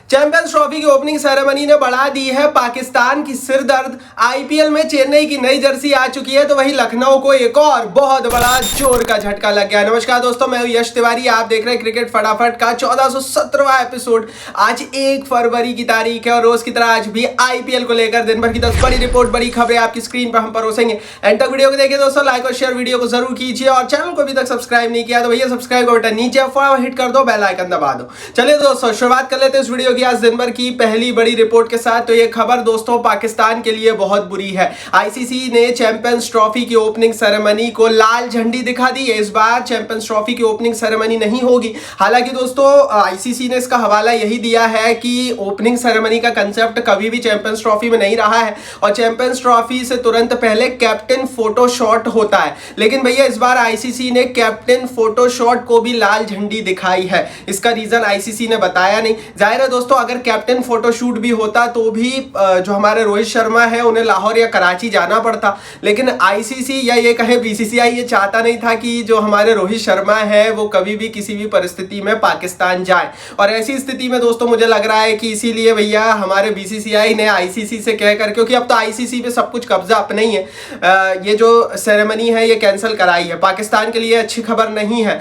Champions trophy की opening ceremony ने बढ़ा दी है पाकिस्तान की सिरदर्द। आईपीएल में चेन्नई की नई जर्सी आ चुकी है तो वहीं लखनऊ को एक और बहुत बड़ा जोर का झटका लग गया। नमस्कार दोस्तों, मैं हूं यश तिवारी, आप देख रहे हैं क्रिकेट फटाफट का 1417वां एपिसोड। आज 1 फरवरी की तारीख है और रोज की तरह आज भी आईपीएल को लेकर दिन भर की 10 बड़ी रिपोर्ट, बड़ी खबरें आपकी स्क्रीन पर हम परोसेंगे। एंड तक वीडियो को देखिए दोस्तों, लाइक और शेयर वीडियो को जरूर कीजिए और चैनल को अभी तक सब्सक्राइब नहीं किया तो भैया सब्सक्राइब का बटन नीचे फटाफट हिट कर दो, बेल आइकन दबा दो। चलिए दोस्तों, शुरुआत कर लेते हैं इस वीडियो की आज दिन भर की पहली बड़ी रिपोर्ट के साथ। तो ये खबर दोस्तों पाकिस्तान के लिए बहुत बुरी है। आईसीसी ने चैंपियंस ट्रॉफी की ओपनिंग सेरेमनी को लाल झंडी दिखा दी है। इस बार चैंपियंस ट्रॉफी की ओपनिंग सेरेमनी नहीं होगी। हालांकि दोस्तों आईसीसी ने इसका हवाला यही दिया है कि ओपनिंग सेरेमनी का कंसेप्ट कभी भी चैंपियंस ट्रॉफी में नहीं रहा है और चैंपियंस ट्रॉफी से तुरंत पहले कैप्टन फोटो शॉट होता है। लेकिन भैया इस बार आईसीसी ने कैप्टन फोटो शॉट को भी लाल झंडी दिखाई है। इसका रीजन आईसीसी ने बताया नहीं। जाहिर है दोस्तों, अगर कैप्टन फोटोशूट भी होता तो भी जो हमारे रोहित शर्मा है उन्हें लाहौर या कराची जाना पड़ता। लेकिन आईसीसी या ये कहे बीसीसीआई ये चाहता नहीं था कि जो हमारे रोहित शर्मा है वो कभी भी किसी भी परिस्थिति में पाकिस्तान जाए। और ऐसी स्थिति में दोस्तों मुझे लग रहा है कि इसीलिए भैया हमारे बीसीसीआई ने आईसीसी से कहकर, क्योंकि अब तो आईसीसी पे सब कुछ कब्जा अपने ही है, ये जो सेरेमनी है ये कैंसिल कराई है। पाकिस्तान के लिए अच्छी खबर नहीं है,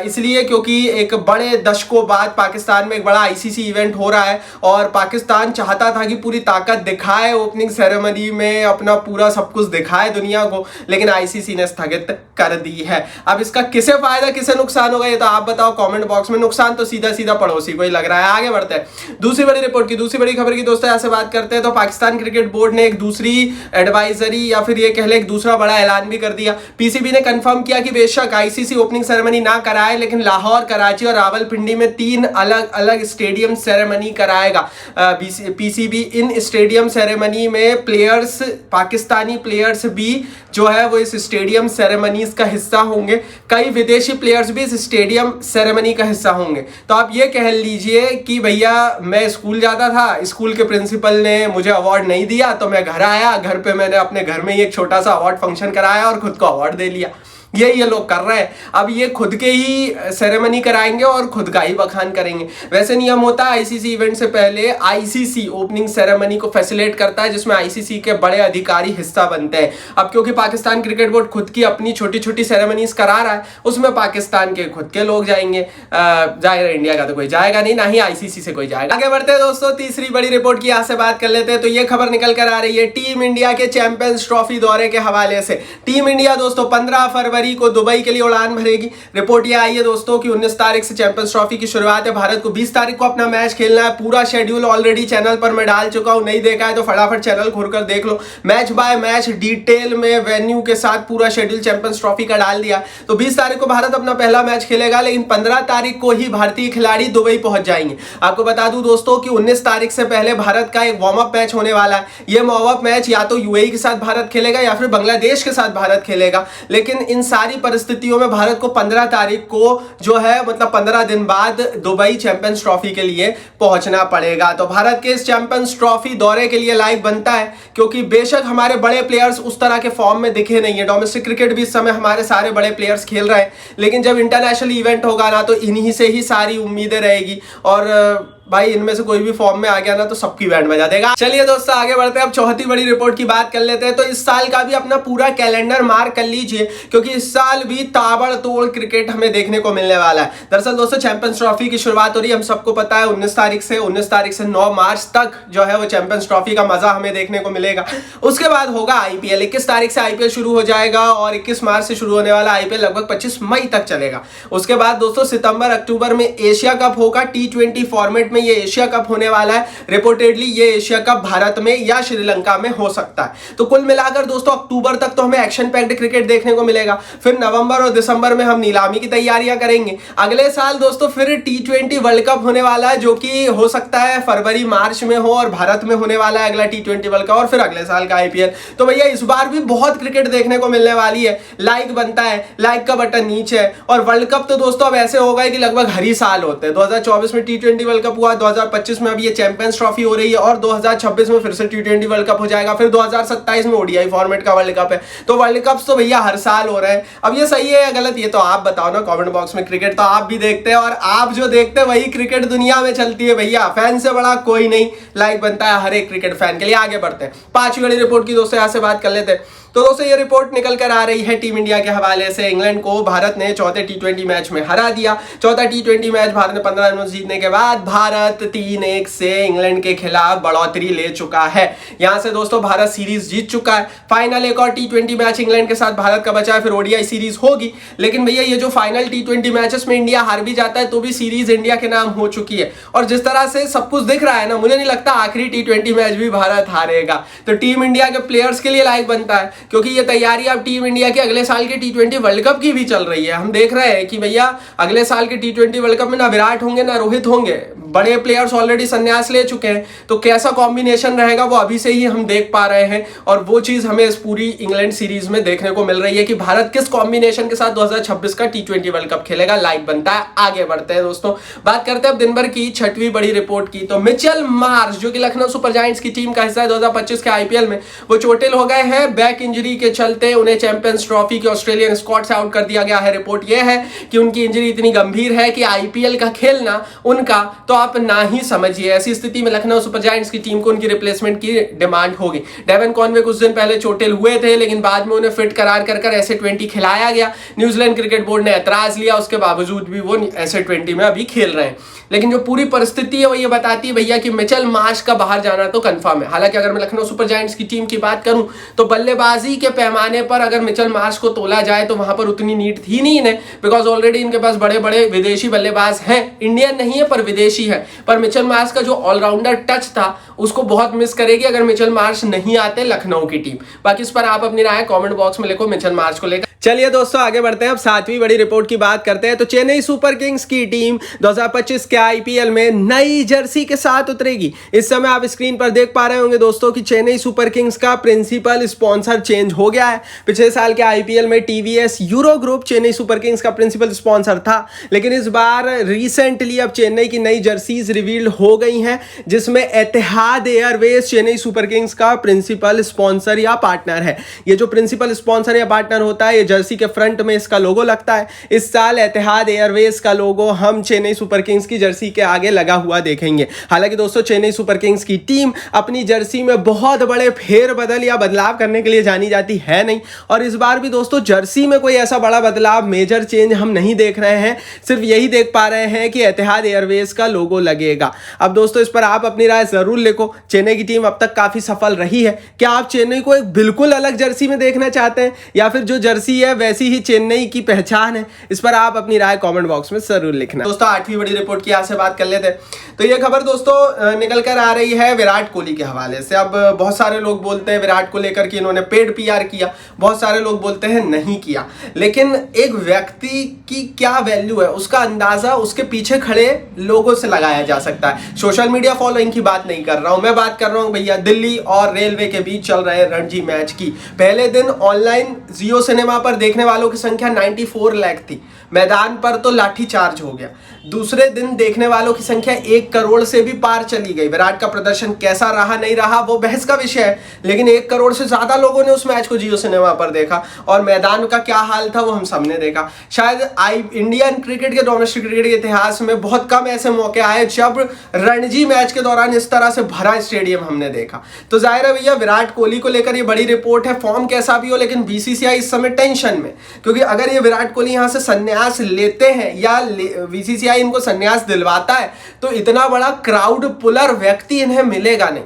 इसलिए क्योंकि एक बड़े दशकों बाद पाकिस्तान में एक बड़ा आईसीसी इवेंट हो रहा है और पाकिस्तान चाहता था कि पूरी ताकत दिखाए ओपनिंग सेरेमनी में, अपना पूरा सब कुछ दिखाए दुनिया को, लेकिन आईसीसी ने स्थगित कर दी है। अब इसका किसे फायदा किसे नुकसान होगा ये तो आप बताओ कमेंट बॉक्स में। नुकसान तो सीधा सीधा पड़ोसी को ही लग रहा है। आगे बढ़ते हैं दूसरी बड़ी रिपोर्ट की, दूसरी बड़ी खबर की दोस्तों यहाँ से बात करते हैं। तो पाकिस्तान क्रिकेट बोर्ड ने एक दूसरी एडवाइजरी या फिर ये कह ले एक दूसरा बड़ा ऐलान भी कर दिया। पीसीबी ने कंफर्म किया कि बेशक आईसीसी ओपनिंग सेरेमनी ना कराए लेकिन लाहौर, कराची और रावलपिंडी में 3 अलग अलग स्टेडियम सेरेमनी कराएगा। पीसीबी इन स्टेडियम सेरेमनी में प्लेयर्स, पाकिस्तानी प्लेयर्स भी जो है वो इस स्टेडियम सेरेमनीज का हिस्सा होंगे। कई विदेशी प्लेयर्स भी इस स्टेडियम सेरेमनी का हिस्सा होंगे। तो आप ये कह लीजिए कि भैया मैं स्कूल जाता था, स्कूल के प्रिंसिपल ने मुझे अवार्ड नहीं दिया तो मैं घर आया, घर पे मैंने अपने घर में ही एक छोटा सा अवार्ड फंक्शन कराया और खुद को अवार्ड दे लिया। ये लोग कर रहे हैं। अब ये खुद के ही सेरेमनी कराएंगे और खुद का ही बखान करेंगे। वैसे नियम होता है आईसीसी इवेंट से पहले आईसीसी ओपनिंग सेरेमनी को फैसिलिटेट करता है जिसमें आईसीसी के बड़े अधिकारी हिस्सा बनते हैं। अब क्योंकि पाकिस्तान क्रिकेट बोर्ड खुद की अपनी छोटी छोटी सेरेमनीज करा रहा है उसमें पाकिस्तान के खुद के लोग जाएंगे। जाहिर है इंडिया का तो कोई जाएगा नहीं, ना ही आईसीसी से कोई जाएगा। आगे बढ़ते हैं दोस्तों, तीसरी बड़ी रिपोर्ट की यहाँ से बात कर लेते हैं। तो ये खबर निकल कर आ रही है टीम इंडिया के चैंपियंस ट्रॉफी दौरे के हवाले से। टीम इंडिया दोस्तों 15 फरवरी को दुबई के लिए उड़ान भरेगी। रिपोर्ट ये आई है दोस्तों कि 19 तारीख से चैंपियंस ट्रॉफी की शुरुआत है। भारत को 20 तारीख को अपना मैच खेलना है। पूरा शेड्यूल ऑलरेडी चैनल पर मैं डाल चुका हूं, नहीं देखा है तो फटाफट चैनल खोलकर देख लो। मैच बाय मैच डिटेल में वेन्यू के साथ पूरा शेड्यूल चैंपियंस ट्रॉफी का डाल दिया। तो 20 तारीख को भारत अपना पहला मैच खेलेगा, लेकिन 15 तारीख को ही भारतीय खिलाड़ी दुबई पहुंच जाएंगे। आपको बता दूं दोस्तों कि 19 तारीख से पहले भारत का एक वार्म अप मैच होने वाला है। यह वार्म अप मैच या तो यूएई के साथ भारत खेलेगा या फिर बांग्लादेश के साथ भारत खेलेगा। लेकिन इन सारी परिस्थितियों में भारत को 15 तारीख को जो है मतलब 15 दिन बाद दुबई चैंपियंस ट्रॉफी के लिए पहुंचना पड़ेगा। तो भारत के इस चैंपियंस ट्रॉफी दौरे के लिए लाइव बनता है, क्योंकि बेशक हमारे बड़े प्लेयर्स उस तरह के फॉर्म में दिखे नहीं है। डोमेस्टिक क्रिकेट भी इस समय हमारे सारे बड़े प्लेयर्स खेल रहे हैं, लेकिन जब इंटरनेशनल इवेंट होगा ना तो इन्हीं से ही सारी उम्मीदें रहेगी और भाई इनमें से कोई भी फॉर्म में आ गया ना तो सबकी बैंड बजा देगा। चलिए दोस्तों आगे बढ़ते हैं, अब चौथी बड़ी रिपोर्ट की बात कर लेते हैं। तो इस साल का भी अपना पूरा कैलेंडर मार्क कर लीजिए, क्योंकि इस साल भी ताबड़तोड़ क्रिकेट हमें देखने को मिलने वाला है। दरअसल दोस्तों चैंपियंस ट्रॉफी की शुरुआत हो रही है, हम सबको पता है 19 तारीख से 9 मार्च तक जो है वो चैंपियंस ट्रॉफी का मजा हमें देखने को मिलेगा। उसके बाद होगा आईपीएल। 21 तारीख से आईपीएल शुरू हो जाएगा और 21 मार्च से शुरू होने वाला आईपीएल लगभग 25 मई तक चलेगा। उसके बाद दोस्तों सितंबर अक्टूबर में एशिया कप होगा। T20 फॉर्मेट में ये एशिया कप होने वाला है। रिपोर्टेडली ये एशिया कप भारत में या श्रीलंका में हो सकता है। तो कुल मिलाकर दोस्तों अक्टूबर तक तो हमें एक्शन पैक्ड क्रिकेट देखने को मिलेगा। फिर नवंबर और दिसंबर में हम नीलामी की तैयारियां करेंगे। अगले साल दोस्तों फिर T20 वर्ल्ड कप होने वाला है, जो कि हो सकता है फरवरी मार्च में हो और भारत में होने वाला है अगला T20 वर्ल्ड कप, और फिर अगले साल का आईपीएल। तो भैया इस बार भी बहुत क्रिकेट देखने को मिलने वाली है। लाइक बनता है, लाइक का बटन नीचे है। और वर्ल्ड कप तो दोस्तों अब ऐसे होगा कि लगभग हर ही साल होते हैं। 2024 में T20 वर्ल्ड कप हुआ हुआ, 2025 में अभी ये चैंपियंस ट्रॉफी हो रही है और 2026 में फिर से T20 वर्ल्ड कप हो जाएगा, फिर 2027 में ओडीआई फॉर्मेट का वर्ल्ड कप है। तो वर्ल्ड कप तो भैया हर साल हो रहे हैं। अब ये सही है या गलत, ये तो आप बताओ ना कमेंट बॉक्स में। क्रिकेट तो आप भी देखते हैं और आप जो देखते हैं वही क्रिकेट दुनिया में चलती है भैया। फैन से बड़ा कोई नहीं, लाइक बनता है हर एक क्रिकेट फैन के लिए। आगे बढ़ते हैं, 5वीं बड़ी रिपोर्ट की दोस्तों यहाँ से बात कर लेते हैं। तो दोस्तों ये रिपोर्ट निकल कर आ रही है टीम इंडिया के हवाले से। इंग्लैंड को भारत ने चौथे T20 मैच में हरा दिया। चौथा T20 मैच भारत ने 15 रनों से जीतने के बाद भारत 3-1 से इंग्लैंड के खिलाफ बढ़ोतरी ले चुका है। यहां से दोस्तों भारत सीरीज जीत चुका है। फाइनल एक और T20 मैच इंग्लैंड के साथ भारत का बचा है, फिर ओडीआई सीरीज होगी। लेकिन भैया ये जो फाइनल T20 मैचेस में इंडिया हार भी जाता है तो भी सीरीज इंडिया के नाम हो चुकी है। और जिस तरह से सब कुछ दिख रहा है ना, मुझे नहीं लगता आखिरी T20 मैच भी भारत हारेगा। तो टीम इंडिया के प्लेयर्स के लिए लाइक बनता है, क्योंकि ये तैयारी अब टीम इंडिया के अगले साल के T20 वर्ल्ड कप की भी चल रही है। हम देख रहे हैं कि भैया अगले साल के T20 वर्ल्ड कप में ना विराट होंगे ना रोहित होंगे, बड़े प्लेयर्स ऑलरेडी संन्यास ले चुके हैं। तो कैसा कॉम्बिनेशन रहेगा वो अभी से ही हम देख पा रहे हैं और वो चीज हमें इस पूरी इंग्लैंड सीरीज में देखने को मिल रही है कि भारत किस कॉम्बिनेशन के साथ 2026 का T20 वर्ल्ड कप खेलेगा। लाइक बनता है। आगे बढ़ते हैं दोस्तों, बात करते हैं अब दिन भर की 6वीं बड़ी रिपोर्ट की। तो मिचेल मार्श जो कि लखनऊ सुपर जायंट्स की टीम का हिस्सा है 2025 के आईपीएल में, वो चोटिल हो गए हैं। बैक इंजरी के चलते उन्हें चैंपियंस ट्रॉफी के ऑस्ट्रेलियन स्क्वाड से आउट कर दिया गया है। रिपोर्ट यह है कि उनकी इंजरी इतनी गंभीर है कि आईपीएल का खेलना उनका तो आप ना ही समझिए। ऐसी स्थिति में लखनऊ सुपर जायंट्स की टीम को उनकी रिप्लेसमेंट की डिमांड होगी। डेवन कॉनवे कुछ दिन पहले चोटिल हुए थे, लेकिन बाद में उन्हें फिट करार कर ऐसे 20 खिलाया गया। न्यूजीलैंड क्रिकेट बोर्ड ने ऐतराज लिया, उसके बावजूद भी वो ऐसे 20 में अभी खेल रहे हैं। लेकिन जो पूरी परिस्थिति है वो ये बताती है भैया कि मिचेल मार्श का बाहर जाना तो कंफर्म है। हालांकि अगर मैं लखनऊ सुपर जायंट्स की टीम की बात करूं तो बल्लेबाजी के पैमाने पर अगर मिचेल मार्श को तोला जाए तो वहां पर उतनी नीड थी नहीं इन्हें, बिकॉज ऑलरेडी इनके पास बड़े बड़े विदेशी बल्लेबाज हैं। इंडियन नहीं है पर विदेशी है। पर मिचेल मार्श का जो ऑलराउंडर टच था उसको बहुत मिस करेगी अगर मिचेल मार्श नहीं आते लखनऊ की टीम। बाकी इस पर आप अपनी राय कमेंट बॉक्स में लिखो मिचेल मार्श को लेकर। चलिए दोस्तों आगे बढ़ते हैं, अब 7वीं बड़ी रिपोर्ट की बात करते हैं। तो चेन्नई सुपर किंग्स की टीम 2025 के आईपीएल में नई जर्सी के साथ उतरेगी। इस समय आप स्क्रीन पर देख पा रहे होंगे दोस्तों कि चेन्नई सुपर किंग्स का प्रिंसिपल स्पॉन्सर चेंज हो गया है। पिछले साल के आईपीएल में TVS euro group Chennai super Kings का प्रिंसिपल स्पॉन्सर था, लेकिन इस बार रिसेंटली अब चेन्नई की नई जर्सीज रिवील्ड हो गई हैं, जिसमें एतिहाद एयरवेज चेन्नई सुपर किंग्स का प्रिंसिपल स्पॉन्सर या पार्टनर है। ये जो प्रिंसिपल स्पॉन्सर या पार्टनर होता है, जर्सी के फ्रंट में इसका लोगो लगता है। इस साल एतिहाद एयरवेज का लोगो हम चेन्नई सुपर किंग्स की जर्सी के आगे लगा हुआ देखेंगे। हालांकि दोस्तों चेन्नई सुपर किंग्स की टीम अपनी जर्सी में बहुत बड़े फेरबदल या बदलाव करने के लिए जानी जाती है नहीं, और इस बार भी दोस्तों जर्सी में कोई ऐसा बड़ा बदलाव, मेजर चेंज हम नहीं देख रहे हैं। सिर्फ यही देख पा रहे हैं कि एतिहाद एयरवेज का लोगो लगेगा। अब दोस्तों इस पर आप अपनी राय जरूर लिखो। चेन्नई की टीम अब तक काफी सफल रही है। क्या आप चेन्नई को एक बिल्कुल अलग जर्सी में देखना चाहते हैं, या फिर जो जर्सी है वैसी ही चेन्नई की पहचान है? इस पर आप अपनी राय कमेंट बॉक्स में जरूर लिखना। दोस्तों 8वीं बड़ी रिपोर्ट की यहाँ से बात कर लेते हैं। तो ये खबर दोस्तों निकल कर आ रही है विराट कोहली के हवाले से। अब बहुत सारे लोग बोलते हैं विराट को लेकर कि इन्होंने पेड पीआर किया, बहुत सारे लोग बोलते हैं नहीं किया। लेकिन एक व्यक्ति की क्या वैल्यू है उसका अंदाजा उसके पीछे खड़े लोगों से लगाया जा सकता है। सोशल मीडिया फॉलोइंग की बात नहीं कर रहा हूं, मैं बात कर रहा हूं भैया दिल्ली और रेलवे के बीच चल रहे रणजी मैच की। पहले दिन ऑनलाइन जियो सिनेमा पर देखने वालों की संख्या 94 लाख थी, मैदान पर तो लाठीचार्ज हो गया। दूसरे दिन देखने वालों की संख्या 1 करोड़ से भी पार चली गई। विराट का प्रदर्शन कैसा रहा नहीं रहा वो बहस का विषय है, लेकिन 1 करोड़ से ज्यादा लोगों ने उस मैच को जियो सिनेमा पर देखा, और मैदान का क्या हाल था वो हम सबने देखा। शायद इंडियन क्रिकेट के, डोमेस्टिक क्रिकेट के इतिहास में बहुत कम ऐसे मौके आए जब रणजी मैच के दौरान इस तरह से भरा स्टेडियम हमने देखा। तो जाहिर है भैया विराट कोहली को लेकर ये बड़ी रिपोर्ट है। फॉर्म कैसा भी हो, लेकिन बीसीसीआई इस समय टेंशन में, क्योंकि अगर ये विराट कोहली यहां से संन्यास लेते हैं या बीसीसीआई इनको संन्यास दिलवाता है तो इतना बड़ा क्राउड पुलर व्यक्ति इन्हें मिलेगा नहीं।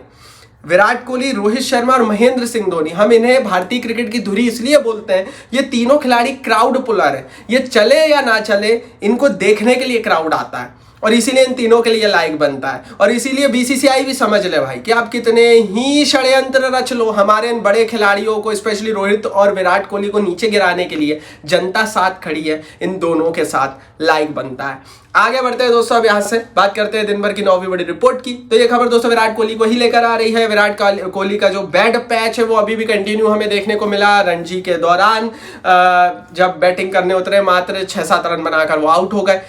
विराट कोहली, रोहित शर्मा और महेंद्र सिंह धोनी, हम इन्हें भारतीय क्रिकेट की धुरी इसलिए बोलते हैं, ये तीनों खिलाड़ी क्राउड पुलर है। ये चले या ना चले, इनको देखने के लिए क्राउड आता है, और इसीलिए इन तीनों के लिए लाइक बनता है। और इसीलिए बीसीसीआई भी समझ ले भाई कि आप कितने ही षड्यंत्र रच लो, हमारे इन बड़े खिलाड़ियों को, स्पेशली रोहित और विराट कोहली को नीचे गिराने के लिए जनता साथ खड़ी है, इन दोनों के साथ लाइक बनता है। आगे बढ़ते हैं दोस्तों, अब यहाँ से बात करते हैं दिन भर की 9वीं बड़ी रिपोर्ट की। तो ये खबर दोस्तों विराट कोहली को ही लेकर आ रही है। विराट कोहली का जो बैड पैच है वो अभी भी कंटिन्यू हमें देखने को मिला। रणजी के दौरान जब बैटिंग करने उतरे मात्र 6-7 रन बनाकर वो आउट हो गए।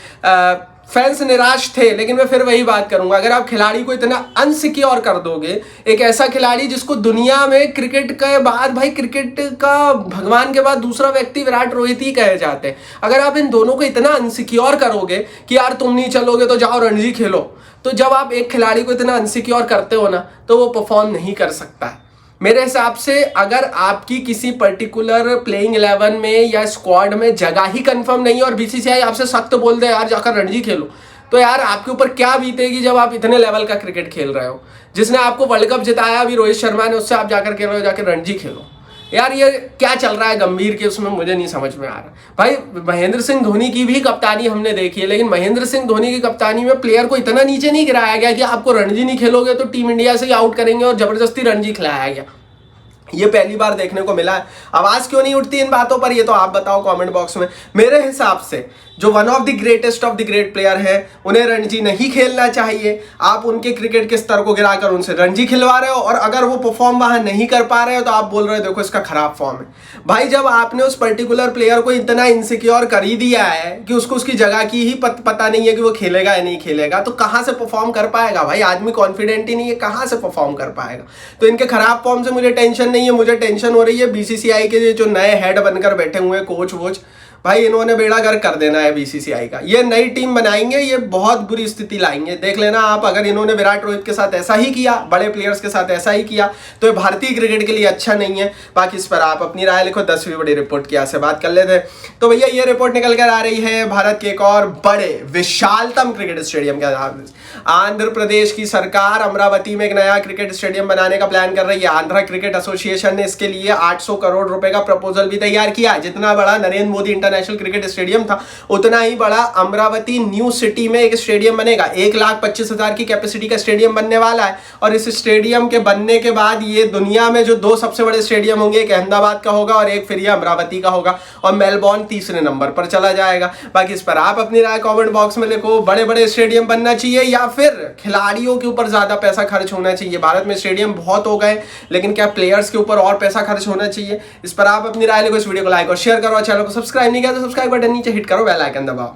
फैंस निराश थे, लेकिन मैं फिर वही बात करूंगा, अगर आप खिलाड़ी को इतना अनसिक्योर कर दोगे, एक ऐसा खिलाड़ी जिसको दुनिया में क्रिकेट के बाद, भाई क्रिकेट का भगवान के बाद दूसरा व्यक्ति विराट रोहित ही कहे जाते हैं, अगर आप इन दोनों को इतना अनसिक्योर करोगे कि यार तुम नहीं चलोगे तो जाओ रणजी खेलो, तो जब आप एक खिलाड़ी को इतना अनसिक्योर करते हो ना, तो वो परफॉर्म नहीं कर सकता है। मेरे हिसाब से अगर आपकी किसी पर्टिकुलर प्लेइंग 11 में या स्क्वाड में जगह ही कंफर्म नहीं है और बीसीसीआई आपसे सख्त बोल दे यार जाकर रणजी खेलो, तो यार आपके ऊपर क्या बीतेगी जब आप इतने लेवल का क्रिकेट खेल रहे हो। जिसने आपको वर्ल्ड कप जिताया अभी रोहित शर्मा ने, उससे आप जाकर खेल रहे हो जाकर रणजी खेलो। यार ये क्या चल रहा है गंभीर के उसमें, मुझे नहीं समझ में आ रहा। भाई महेंद्र सिंह धोनी की भी कप्तानी हमने देखी है, लेकिन महेंद्र सिंह धोनी की कप्तानी में प्लेयर को इतना नीचे नहीं गिराया गया कि आपको रणजी नहीं खेलोगे तो टीम इंडिया से ही आउट करेंगे और जबरदस्ती रणजी खिलाया गया। ये पहली बार देखने को मिला है। आवाज क्यों नहीं उठती इन बातों पर, ये तो आप बताओ कमेंट बॉक्स में। मेरे हिसाब से जो one of the greatest of the great player है, उन्हें रणजी नहीं खेलना चाहिए। आप उनके क्रिकेट के स्तर को गिराकर उनसे रणजी खिलवा रहे हो, और अगर वो परफॉर्म वहां नहीं कर पा रहे हो तो आप बोल रहे हो देखो इसका खराब फॉर्म है। भाई जब आपने उस पर्टिकुलर प्लेयर को इतना इनसिक्योर कर ही दिया है कि उसको उसकी जगह की ही पता नहीं है कि वो खेलेगा या नहीं खेलेगा, तो कहां से परफॉर्म कर पाएगा। भाई आदमी कॉन्फिडेंट ही नहीं है, कहां से परफॉर्म कर पाएगा। तो इनके खराब फॉर्म से मुझे टेंशन नहीं है, मुझे टेंशन हो रही है बीसीसीआई के जो नए हेड बनकर बैठे हुए हैं, कोच वोच। भाई इन्होंने बेड़ा गर्क कर देना है बीसीसीआई का। ये नई टीम बनाएंगे, ये बहुत बुरी स्थिति लाएंगे, देख लेना आप। अगर इन्होंने विराट रोहित के साथ ऐसा ही किया, बड़े प्लेयर्स के साथ ऐसा ही किया, तो ये भारतीय क्रिकेट के लिए अच्छा नहीं है। बाकी इस पर आप अपनी राय लिखो। 10वीं बड़ी रिपोर्ट की से बात कर लेते हैं। तो भैया ये रिपोर्ट निकल कर आ रही है भारत के एक और बड़े विशालतम क्रिकेट स्टेडियम के आंध्र प्रदेश की सरकार अमरावती में एक नया क्रिकेट स्टेडियम बनाने का प्लान कर रही है। आंध्रा क्रिकेट एसोसिएशन ने इसके लिए 800 करोड़ रुपए का प्रपोजल भी तैयार किया। जितना बड़ा Narendra Modi international cricket stadium था, उतना ही बड़ा अमरावती न्यू सिटी में एक स्टेडियम बनेगा। 1,25,000 की कैपेसिटी का स्टेडियम बनने वाला है। और इस स्टेडियम के बनने के बाद ये दुनिया में जो 2 सबसे बड़े स्टेडियम होंगे, एक अहमदाबाद का होगा और एक फिर ये अमरावती का होगा, और मेलबोर्न तीसरे नंबर पर चला जाएगा। बाकी इस पर आप अपनी राय कमेंट बॉक्स में लिखो। बड़े बड़े स्टेडियम बनना चाहिए या फिर खिलाड़ियों के ऊपर ज्यादा पैसा खर्च होना चाहिए। भारत में स्टेडियम बहुत हो गए, लेकिन क्या प्लेयर्स के ऊपर और पैसा खर्च होना चाहिए? इस पर आप अपनी राय लिखो। इस वीडियो को लाइक और शेयर करो। चैनल को सब्सक्राइब नहीं किया तो सब्सक्राइब बटन नीचे हिट करो, बेल आइकन दबाओ।